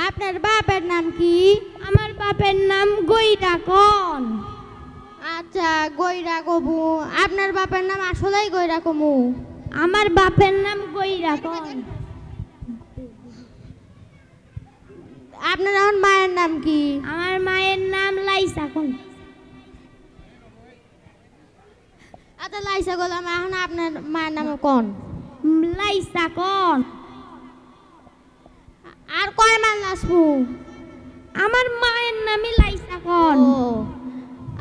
আপনার বাপের নাম কি? আমার বাপের নাম গৈরাকন। আচ্ছা গৈরা কবু। আপনার বাপের নাম আসলেই গৈরা কমু? আমার বাপের নাম গৈরাকন। আপনার এখন মায়ের নাম কি? আমার মায়ের নাম লাইসাকন। আচ্ছা লাইসা গোলাম, এখন আপনার মায়ের নাম কোন? লাইসাকন। আর কয় মান আসবো? আমার মায়ের নামই লাইসাকন। ও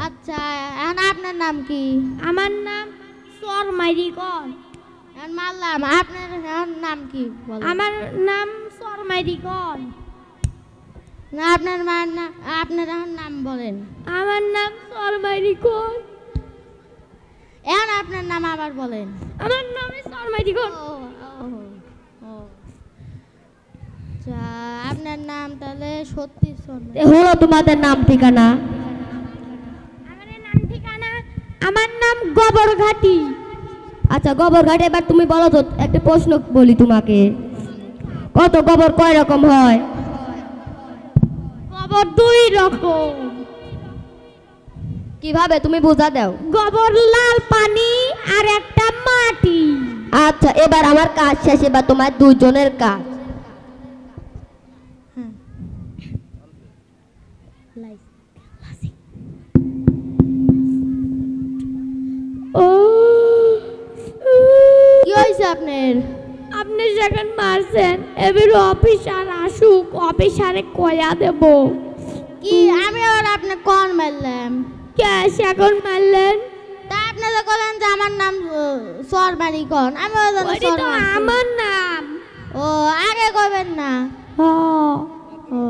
আচ্ছা, এখন আপনার নাম কি? আমার নাম শর্মাইরিকন। এখন মারলাম, আপনার এখন নাম কি বলেন? আমার নাম শর্মাইরিকন। না আপনার মায়ের নাম, আপনার এখন নাম বলেন। আমার নাম শর্মাইরিকন। এখন আপনার নাম আবার বলেন। আমার নাম শর্মাইরিকন। ও ও আচ্ছা, আপনার নাম তাহলে সত্যি শর্মা। হলো তোমাদের নাম ঠিকানা? আমার নাম ঠিকানা, আমার নাম গোবরঘাটি। আচ্ছা গোবরঘাটে এবার তুমি বলো তো, একটা প্রশ্ন বলি তোমাকে, কত গোবর কয় রকম হয়? গোবর দুই রকম। কিভাবে তুমি বোঝা দাও? গোবর লাল পানি আর একটা মাটি। আচ্ছা এবার আমার কাজ শেষ, এবার তোমার দুজনের কাজ। ও কি হয়েছে আপনার? আপনি যখন মারছেন এবার অফিসার আসুক, অফিসারে কয়া দেব। কি আমি আর আপনি কোন মারলাম? ক্যাশ এখন মারলেন? তা আপনি তো বলেন যে আমার নাম সরমারি কোন, আমি জানি ওইটা তো সরমারি। আমার নাম। ও আগে কইবেন না। হ্যাঁ। ও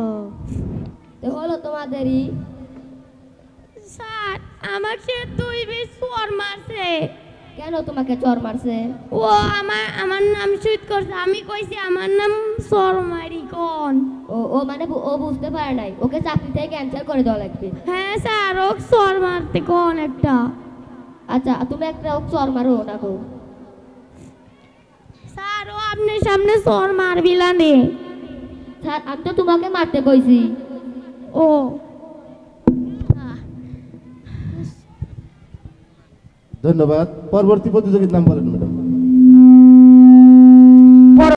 তো হলো তোমাদেরই। স্যার আমাকে দুই বেশ চর মারছে। কেন তোমাকে চর মারছে? ও আমার নাম শুট করছে, আমি কইছি আমার নাম শর্মারি কোন। ও মানে ও বুঝতে পারে নাই, ওকে চাকরি থেকে ক্যান্সেল করে দেওয়া লাগবে। হ্যাঁ স্যার, ও চর মারতে কোন একটা। আচ্ছা তুমি একটা ও চর মারো না গো। স্যার ও আপনার সামনে চর মারবিলা নে। স্যার আমি তো তোমাকে মারতে কইছি। ও ধন্যবাদ। পরবর্তী প্রতিযোগীর নাম বলেন ম্যাডাম।